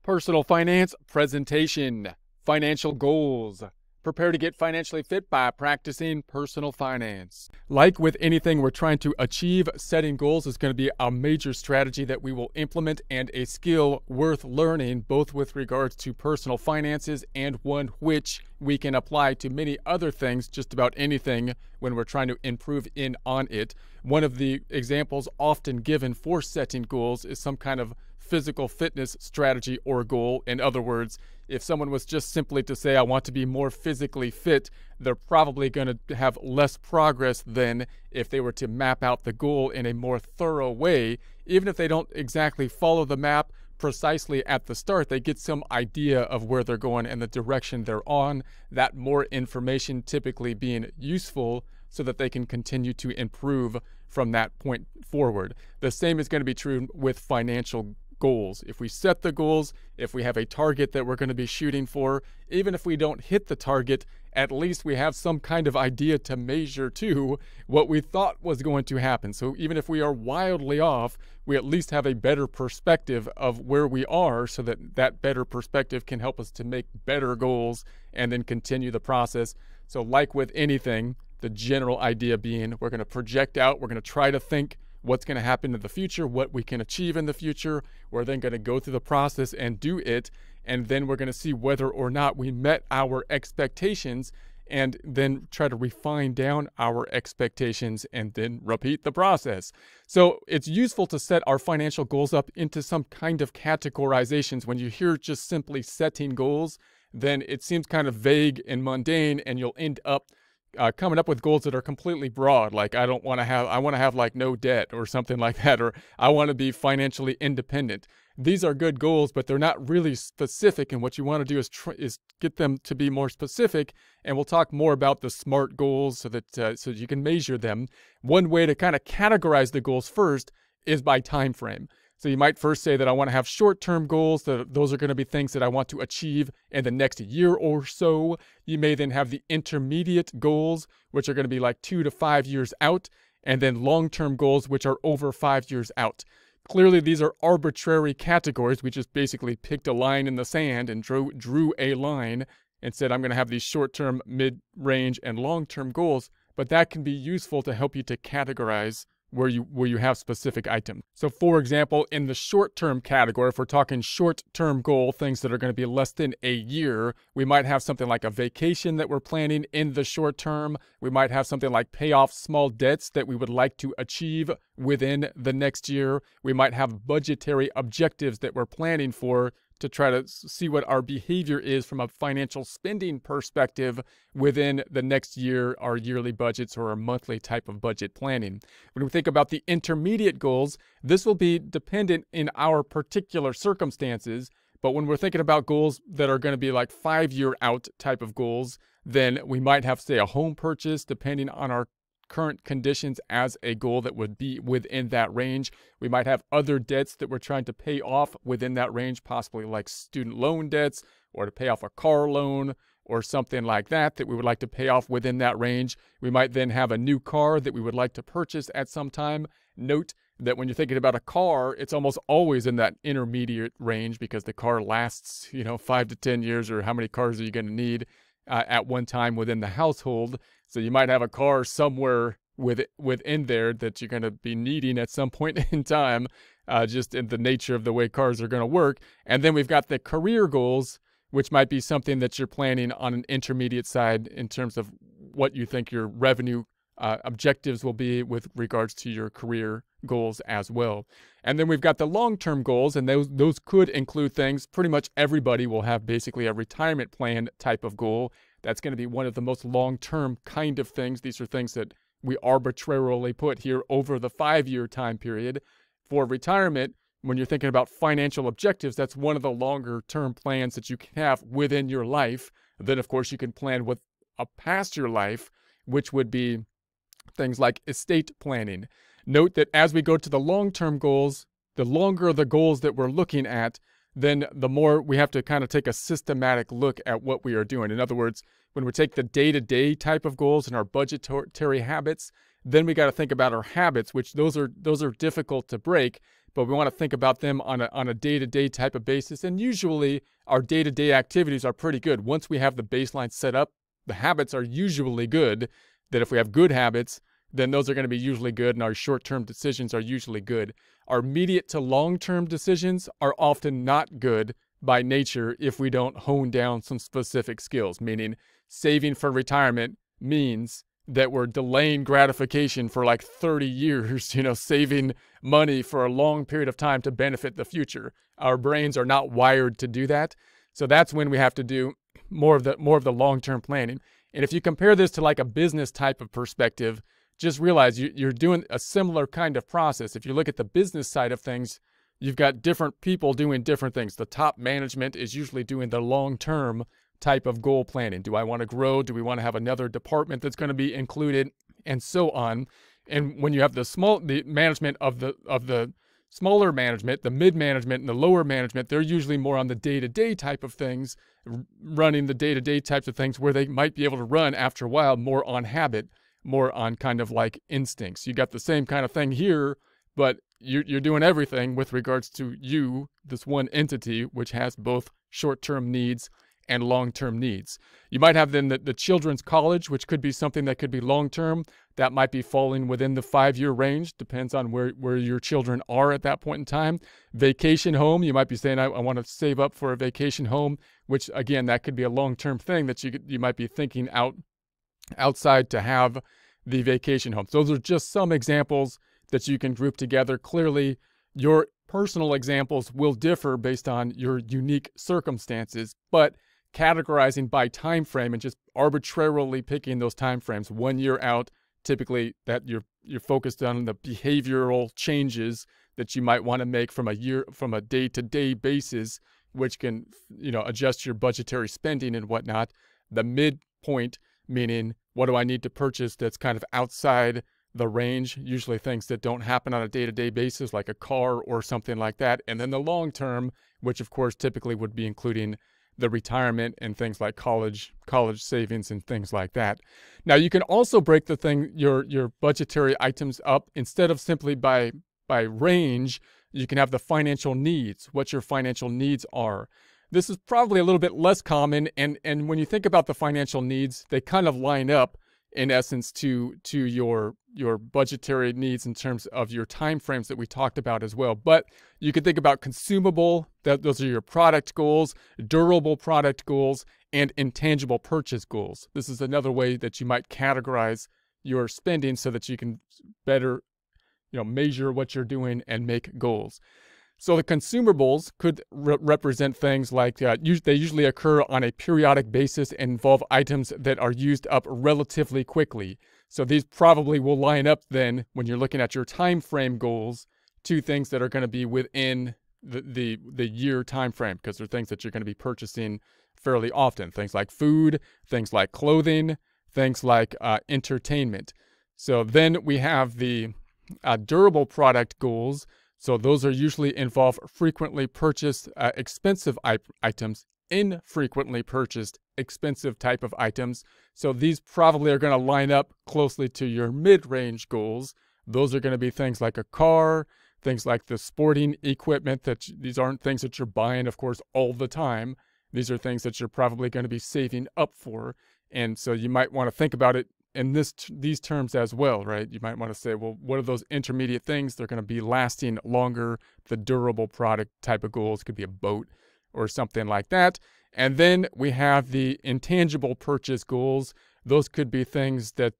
Personal finance presentation, financial goals. Prepare to get financially fit by practicing personal finance. Like with anything we're trying to achieve, setting goals is going to be a major strategy that we will implement and a skill worth learning, both with regards to personal finances and one which we can apply to many other things, just about anything when we're trying to improve on it. One of the examples often given for setting goals is some kind of physical fitness strategy or goal. In other words, if someone was just simply to say, I want to be more physically fit, they're probably going to have less progress than if they were to map out the goal in a more thorough way. Even if they don't exactly follow the map precisely at the start, they get some idea of where they're going and the direction they're on, that more information typically being useful so that they can continue to improve from that point forward. The same is going to be true with financial goals. If we set the goals, if we have a target that we're going to be shooting for, even if we don't hit the target, at least we have some kind of idea to measure to what we thought was going to happen. So even if we are wildly off, we at least have a better perspective of where we are, so that that better perspective can help us to make better goals and then continue the process. So like with anything, the general idea being we're going to project out, we're going to try to think what's going to happen in the future, what we can achieve in the future. We're then going to go through the process and do it, and then we're going to see whether or not we met our expectations, and then try to refine down our expectations and then repeat the process. So it's useful to set our financial goals up into some kind of categorizations. When you hear just simply setting goals, then it seems kind of vague and mundane, and you'll end up coming up with goals that are completely broad, like I want to have like no debt or something like that, or I want to be financially independent. These are good goals, but they're not really specific, and what you want to do is get them to be more specific, and we'll talk more about the SMART goals so that you can measure them. One way to kind of categorize the goals first is by time frame. So you might first say that I want to have short-term goals, that those are going to be things that I want to achieve in the next year or so. You may then have the intermediate goals, which are going to be like 2 to 5 years out, and then long-term goals, which are over 5 years out. Clearly, these are arbitrary categories. We just basically picked a line in the sand and drew a line and said, I'm going to have these short-term, mid-range, and long-term goals, but that can be useful to help you to categorize where you have specific items. So for example, in the short-term category, if we're talking short-term goal, things that are going to be less than a year, we might have something like a vacation that we're planning in the short term. We might have something like pay off small debts that we would like to achieve within the next year. We might have budgetary objectives that we're planning for to try to see what our behavior is from a financial spending perspective within the next year, our yearly budgets or our monthly type of budget planning. When we think about the intermediate goals, this will be dependent in our particular circumstances, but when we're thinking about goals that are going to be like 5-year out type of goals, then we might have, say, a home purchase depending on our current conditions as a goal that would be within that range. We might have other debts that we're trying to pay off within that range, possibly like student loan debts, or to pay off a car loan or something like that we would like to pay off within that range. We might then have a new car that we would like to purchase at some time. Note that when you're thinking about a car, it's almost always in that intermediate range because the car lasts, 5 to 10 years, or how many cars are you going to need at one time within the household. So you might have a car somewhere within there that you're going to be needing at some point in time, just in the nature of the way cars are going to work. And then we've got the career goals, which might be something that you're planning on an intermediate side in terms of what you think your revenue objectives will be with regards to your career goals as well. And then we've got the long-term goals, and those could include things. Pretty much everybody will have basically a retirement plan type of goal. That's going to be one of the most long-term kind of things. These are things that we arbitrarily put here over the 5-year time period. For retirement, when you're thinking about financial objectives, that's one of the longer-term plans that you can have within your life. Then, of course, you can plan with a past your life, which would be things like estate planning. Note that as we go to the long-term goals, the longer the goals that we're looking at, then the more we have to kind of take a systematic look at what we are doing. In other words, when we take the day-to-day type of goals and our budgetary habits, then we got to think about our habits, which those are difficult to break but we want to think about them on a day-to-day type of basis. And usually our day-to-day activities are pretty good. Once we have the baseline set up, the habits are usually good, that if we have good habits, then those are going to be usually good, and our short-term decisions are usually good. Our immediate to long-term decisions are often not good by nature if we don't hone down some specific skills, meaning saving for retirement means that we're delaying gratification for like 30 years, saving money for a long period of time to benefit the future. Our brains are not wired to do that. So that's when we have to do more of the long-term planning. And if you compare this to like a business type of perspective, just realize you're doing a similar kind of process. If you look at the business side of things, you've got different people doing different things. The top management is usually doing the long-term type of goal planning. Do I want to grow? Do we want to have another department that's going to be included? And so on. And when you have the management of the smaller management, the mid-management and the lower management, they're usually more on the day-to-day type of things, running the day-to-day types of things where they might be able to run after a while more on habit, more on kind of like instincts. You got the same kind of thing here, but you're doing everything with regards to you, this one entity, which has both short-term needs and long-term needs. You might have then the children's college, which could be something that could be long-term. That might be falling within the 5-year range, depends on where your children are at that point in time. Vacation home, you might be saying, I want to save up for a vacation home, which again, that could be a long-term thing that you might be thinking outside to have the vacation homes. Those are just some examples that you can group together. Clearly, your personal examples will differ based on your unique circumstances, but categorizing by time frame and just arbitrarily picking those time frames 1 year out, typically that you're focused on the behavioral changes that you might want to make from a day-to-day basis, which can adjust your budgetary spending and whatnot. The midpoint, meaning what do I need to purchase that's kind of outside the range, usually things that don't happen on a day-to-day basis, like a car or something like that. And then the long term, which of course typically would be including the retirement and things like college savings and things like that. Now you can also break your budgetary items up. Instead of simply by range, you can have the financial needs, what your financial needs are. This is probably a little bit less common, and when you think about the financial needs, they kind of line up in essence to your budgetary needs in terms of your time frames that we talked about as well. But you can think about consumable, those are your product goals, durable product goals, and intangible purchase goals. This is another way that you might categorize your spending so that you can better measure what you're doing and make goals. So the consumables could represent things like they usually occur on a periodic basis and involve items that are used up relatively quickly. So these probably will line up then when you're looking at your time frame goals to things that are going to be within the year time frame, because they're things that you're going to be purchasing fairly often. Things like food, things like clothing, things like entertainment. So then we have the durable product goals. So those are usually involve frequently purchased expensive items, infrequently purchased expensive type of items. So these probably are going to line up closely to your mid-range goals. Those are going to be things like a car, things like the sporting equipment. These aren't things that you're buying, of course, all the time. These are things that you're probably going to be saving up for. And so you might want to think about it in these terms as well, right? You might want to say, well, what are those intermediate things? They're going to be lasting longer. The durable product type of goals could be a boat or something like that. And then we have the intangible purchase goals. Those could be things that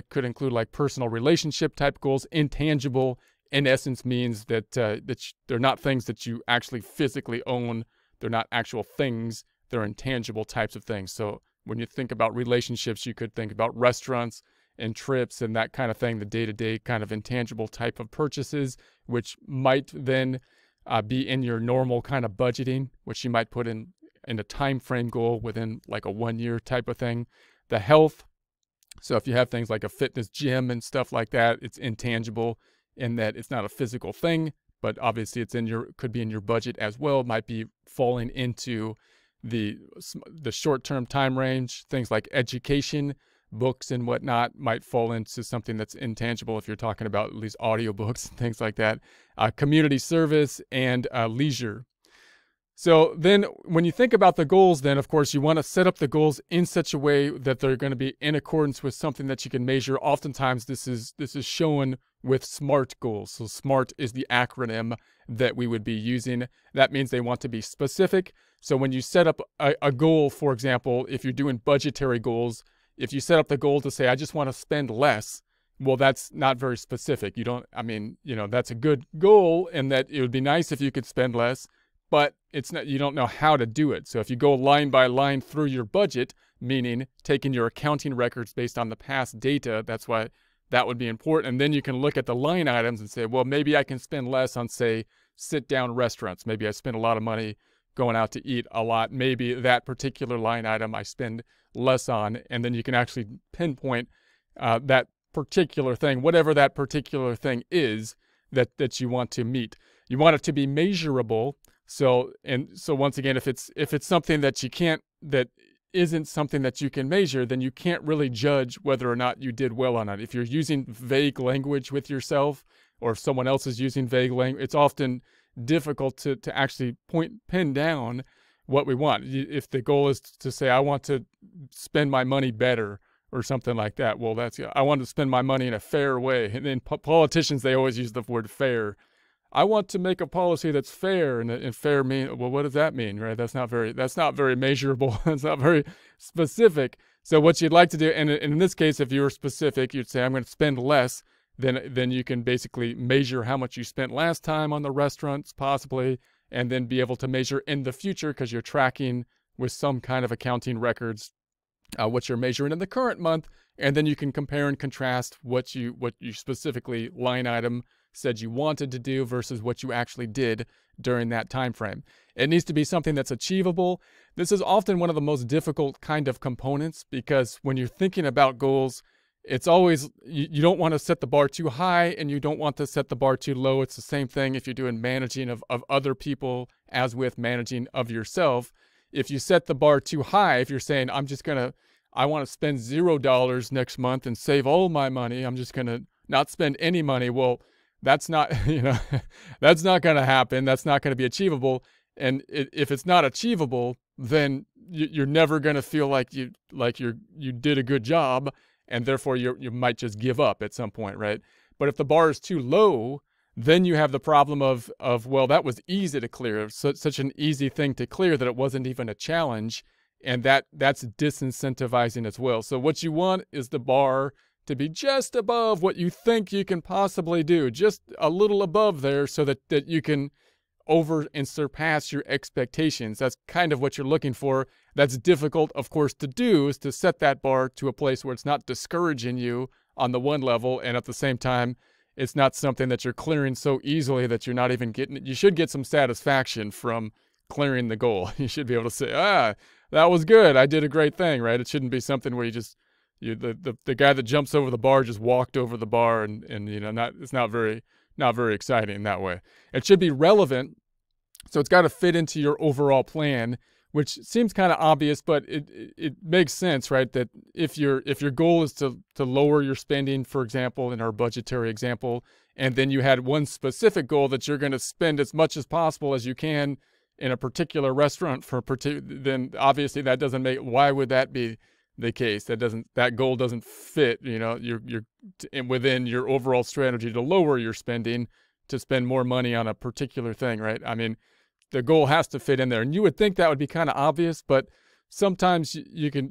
could include like personal relationship type goals. Intangible, in essence, means that they're not things that you actually physically own. They're not actual things. They're intangible types of things. So when you think about relationships, you could think about restaurants and trips and that kind of thing, the day-to-day kind of intangible type of purchases, which might then be in your normal kind of budgeting, which you might put in a time frame goal within like a 1 year type of thing. The health, so if you have things like a fitness gym and stuff like that, it's intangible in that it's not a physical thing, but obviously it's could be in your budget as well. It might be falling into the short-term time range. Things like education books and whatnot might fall into something that's intangible if you're talking about at least audiobooks and things like that. Community service and leisure. So then when you think about the goals, then of course you want to set up the goals in such a way that they're going to be in accordance with something that you can measure. Oftentimes this is shown with SMART goals. So SMART is the acronym that we would be using. That means they want to be specific. So when you set up a goal, for example, if you're doing budgetary goals, if you set up the goal to say, I just want to spend less, well, that's not very specific. You don't, I mean, you know, that's a good goal and that it would be nice if you could spend less, but it's not, you don't know how to do it. So if you go line by line through your budget, meaning taking your accounting records based on the past data, that's why that would be important. And then you can look at the line items and say, well, maybe I can spend less on, say, sit-down restaurants. Maybe I spend a lot of money going out to eat a lot. Maybe that particular line item I spend less on. And then you can actually pinpoint that particular thing, whatever that particular thing is that you want to meet. You want it to be measurable. So once again, if it's something that you can't, that isn't something that you can measure, then you can't really judge whether or not you did well on it. If you're using vague language with yourself, or if someone else is using vague language, it's often difficult to actually pin down what we want. If the goal is to say, I want to spend my money better or something like that, well, I want to spend my money in a fair way. And then politicians, they always use the word fair. I want to make a policy that's fair, and fair mean, well, what does that mean, right? That's not very measurable. That's not very specific. So what you'd like to do, and in this case, if you were specific, you'd say, I'm going to spend less. Then you can basically measure how much you spent last time on the restaurants, possibly, and then be able to measure in the future because you're tracking with some kind of accounting records what you're measuring in the current month, and then you can compare and contrast what you specifically line item said you wanted to do versus what you actually did during that time frame. It needs to be something that's achievable. This is often one of the most difficult kind of components because when you're thinking about goals, it's always, you don't want to set the bar too high and you don't want to set the bar too low. It's the same thing if you're doing managing of other people as with managing of yourself. If you set the bar too high, if you're saying, I want to spend $0 next month and save all my money, I'm just going to not spend any money. Well, that's not, that's not going to happen. That's not going to be achievable. And if it's not achievable, then you're never going to feel like you did a good job, and therefore you might just give up at some point, right? But if the bar is too low, then you have the problem of well, that was easy to clear, such an easy thing to clear that it wasn't even a challenge, and that's disincentivizing as well. So what you want is the bar to be just above what you think you can possibly do, just a little above there, so that you can over and surpass your expectations. That's kind of what you're looking for. That's difficult, of course, to do, is to set that bar to a place where it's not discouraging you on the one level, and at the same time, it's not something that you're clearing so easily that you're not even getting it. You should get some satisfaction from clearing the goal. You should be able to say, that was good. I did a great thing, right? It shouldn't be something where the guy that jumps over the bar just walked over the bar, and it's not very exciting in that way. It should be relevant, so it's got to fit into your overall plan, which seems kind of obvious, but it makes sense, right? That if your goal is to lower your spending, for example, in our budgetary example, and then you had one specific goal that you're going to spend as much as possible as you can in a particular restaurant then obviously that doesn't make. Why would that be the case? That goal doesn't fit. You're within your overall strategy to lower your spending, to spend more money on a particular thing, right? I mean, the goal has to fit in there, and you would think that would be kind of obvious, but sometimes there can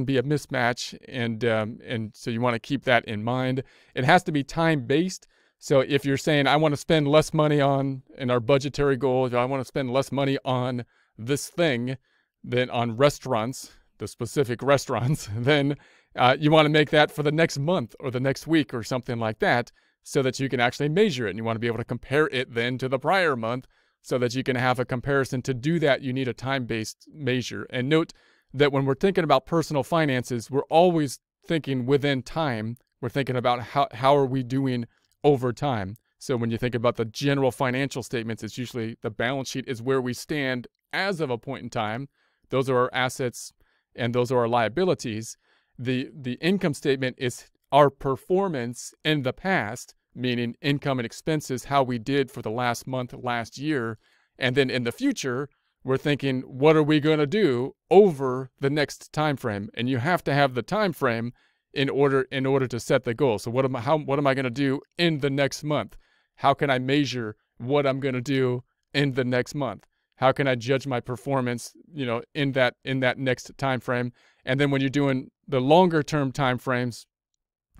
be a mismatch, and so you want to keep that in mind. It has to be time based. So if you're saying, I want to spend less money in our budgetary goal, if I want to spend less money on this thing than on restaurants, the specific restaurants, then you want to make that for the next month or the next week or something like that, so that you can actually measure it. And you want to be able to compare it then to the prior month, so that you can have a comparison. To do that, you need a time-based measure. And note that when we're thinking about personal finances, we're always thinking within time. We're thinking about how are we doing over time. So when you think about the general financial statements, it's usually the balance sheet is where we stand as of a point in time. Those are our assets and those are our liabilities. The income statement is our performance in the past, meaning income and expenses, how we did for the last month, last year. And then in the future, we're thinking, what are we going to do over the next time frame? And you have to have the time frame in order to set the goal. So what am I going to do in the next month? How can I measure what I'm going to do in the next month? How can I judge my performance, in that next time frame? And then when you're doing the longer term time frames,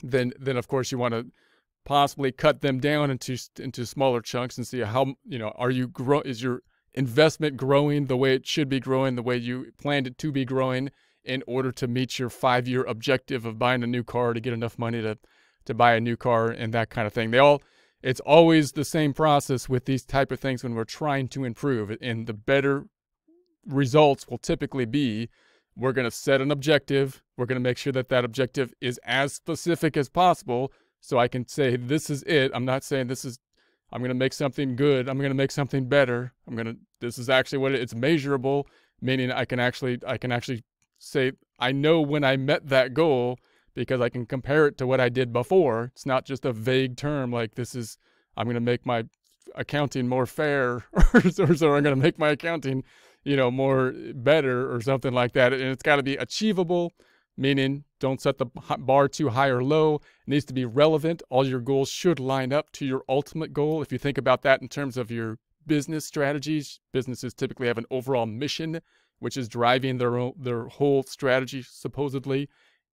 then of course you want to possibly cut them down into smaller chunks and see how, is your investment growing the way it should be growing, the way you planned it to be growing, in order to meet your 5-year objective of buying a new car, to get enough money to buy a new car, and that kind of thing. It's always the same process with these type of things when we're trying to improve. And the better results will typically be, we're going to set an objective. We're going to make sure that objective is as specific as possible, so I can say, this is it. I'm not saying I'm going to make something good. I'm going to make something better. This is actually what it's measurable, meaning I can actually say, I know when I met that goal, because I can compare it to what I did before. It's not just a vague term like I'm going to make my accounting more fair, or so I'm going to make my accounting, more better, or something like that. And it's got to be achievable, meaning don't set the bar too high or low. It needs to be relevant. All your goals should line up to your ultimate goal. If you think about that in terms of your business strategies, businesses typically have an overall mission, which is driving their whole strategy, supposedly.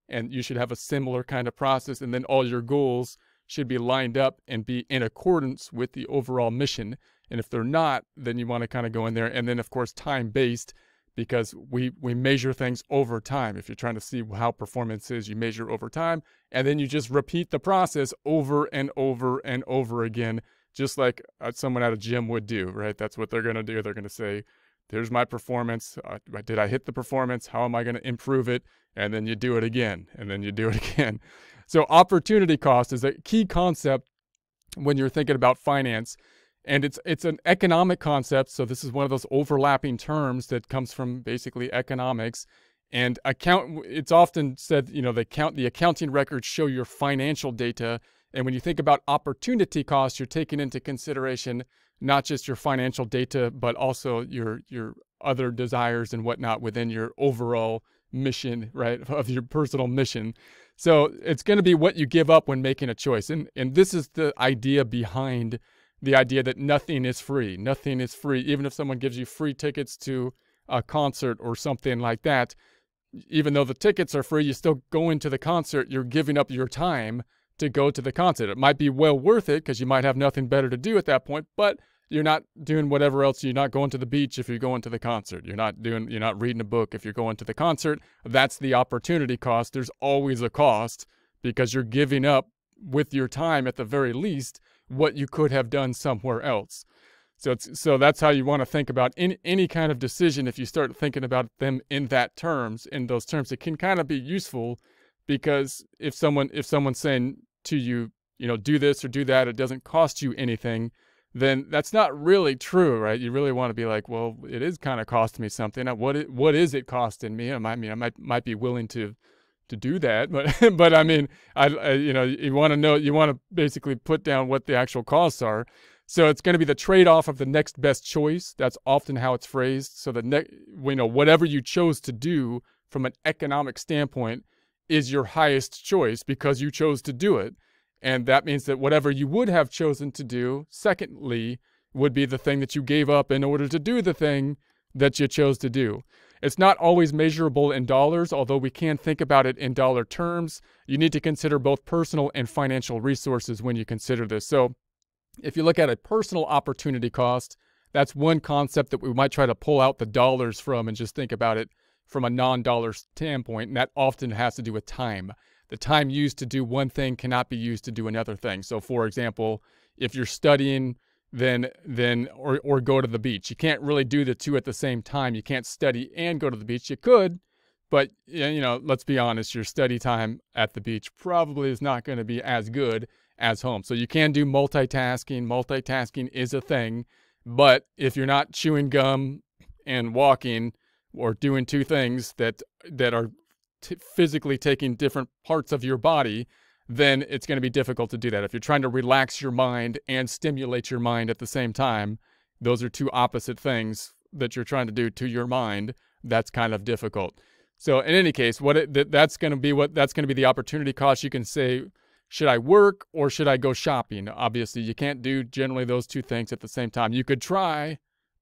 And you should have a similar kind of process. And then all your goals should be lined up and be in accordance with the overall mission. And if they're not, then you want to kind of go in there. And then, of course, time-based, because we measure things over time. If you're trying to see how performance is, you measure over time. And then you just repeat the process over and over and over again, just like someone at a gym would do, right? That's what they're going to do. They're going to say, there's my performance. Did I hit the performance? How am I going to improve it? And then you do it again, and then you do it again. So opportunity cost is a key concept when you're thinking about finance. And it's an economic concept. So this is one of those overlapping terms that comes from basically economics. And it's often said, the accounting records show your financial data. And when you think about opportunity cost, you're taking into consideration not just your financial data, but also your other desires and whatnot within your overall mission, right, of your personal mission. So it's going to be what you give up when making a choice. And this is the idea behind the idea that nothing is free. Nothing is free. Even if someone gives you free tickets to a concert or something like that, even though the tickets are free, you still go into the concert. You're giving up your time to go to the concert. It might be well worth it because you might have nothing better to do at that point, but you're not doing whatever else. You're not going to the beach if you're going to the concert. You're not reading a book if you're going to the concert. That's the opportunity cost. There's always a cost because you're giving up with your time, at the very least, what you could have done somewhere else. So that's how you want to think about any kind of decision. If you start thinking about them in those terms, it can kind of be useful, because if someone's saying to you, do this or do that, it doesn't cost you anything, then that's not really true, right? You really want to be like, well, it is kind of costing me something. What is it costing me? I might be willing to do that, but I mean, you want to know, you want to basically put down what the actual costs are. So it's going to be the trade-off of the next best choice. That's often how it's phrased. So whatever you chose to do from an economic standpoint is your highest choice because you chose to do it. And that means that whatever you would have chosen to do, secondly, would be the thing that you gave up in order to do the thing that you chose to do. It's not always measurable in dollars, although we can think about it in dollar terms. You need to consider both personal and financial resources when you consider this. So if you look at a personal opportunity cost, that's one concept that we might try to pull out the dollars from and just think about it from a non-dollar standpoint, and that often has to do with time. The time used to do one thing cannot be used to do another thing. So for example, if you're studying, or go to the beach, you can't really do the two at the same time. You can't study and go to the beach. You could, but let's be honest, your study time at the beach probably is not going to be as good as home. So you can do multitasking. Multitasking is a thing, but if you're not chewing gum and walking or doing two things that are physically taking different parts of your body, then it's going to be difficult to do that. If you're trying to relax your mind and stimulate your mind at the same time, those are two opposite things that you're trying to do to your mind. That's kind of difficult. So in any case, that's going to be the opportunity cost. You can say, should I work or should I go shopping? Obviously, you can't do generally those two things at the same time. You could try,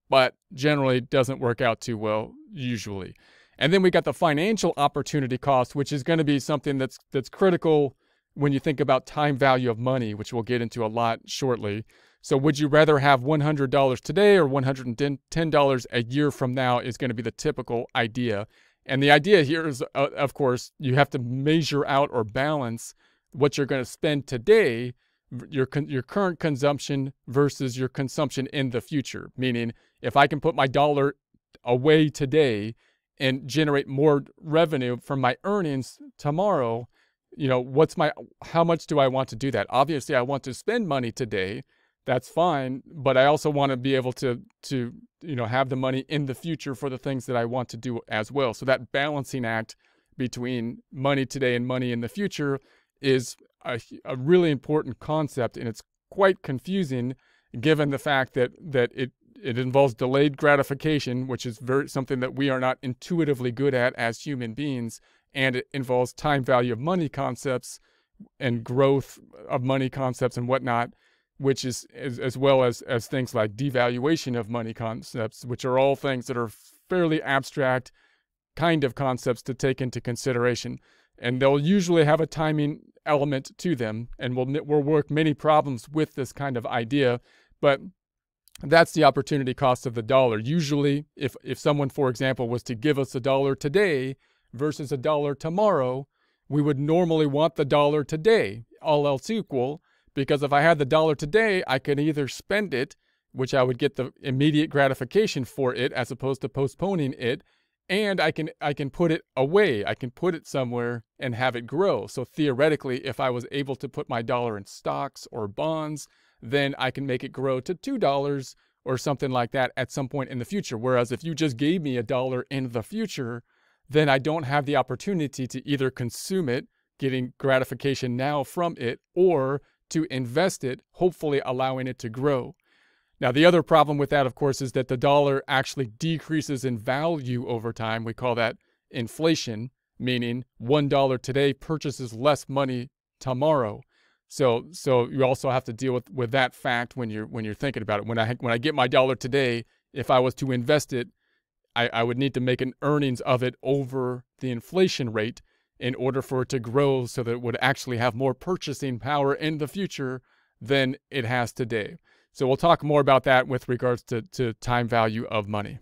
but generally doesn't work out too well usually. And then we got the financial opportunity cost, which is going to be something that's critical when you think about time value of money, which we'll get into a lot shortly. So would you rather have $100 today or $110 a year from now is going to be the typical idea. And the idea here is, of course, you have to measure out or balance what you're going to spend today, your current consumption versus your consumption in the future. Meaning, if I can put my dollar away today and generate more revenue from my earnings tomorrow, how much do I want to do that? Obviously, I want to spend money today. That's fine, but I also want to be able to have the money in the future for the things that I want to do as well. So that balancing act between money today and money in the future is a really important concept, and it's quite confusing given the fact that it involves delayed gratification, which is something that we are not intuitively good at as human beings, and it involves time value of money concepts and growth of money concepts and whatnot, which is as well as things like devaluation of money concepts, which are all things that are fairly abstract kind of concepts to take into consideration. And they'll usually have a timing element to them, and we'll work many problems with this kind of idea, but that's the opportunity cost of the dollar. Usually, if someone, for example, was to give us $1 today versus $1 tomorrow, we would normally want the dollar today, all else equal, because if I had the dollar today, I could either spend it, which I would get the immediate gratification for it as opposed to postponing it, and I can put it away. I can put it somewhere and have it grow. So theoretically, if I was able to put my dollar in stocks or bonds, then I can make it grow to $2 or something like that at some point in the future. Whereas if you just gave me $1 in the future, then I don't have the opportunity to either consume it, getting gratification now from it, or to invest it, hopefully allowing it to grow. Now, the other problem with that, of course, is that the dollar actually decreases in value over time. We call that inflation, meaning $1 today purchases less money tomorrow. So you also have to deal with that fact when you're thinking about it. When I get my dollar today, if I was to invest it, I would need to make an earnings of it over the inflation rate in order for it to grow so that it would actually have more purchasing power in the future than it has today. So we'll talk more about that with regards to time value of money.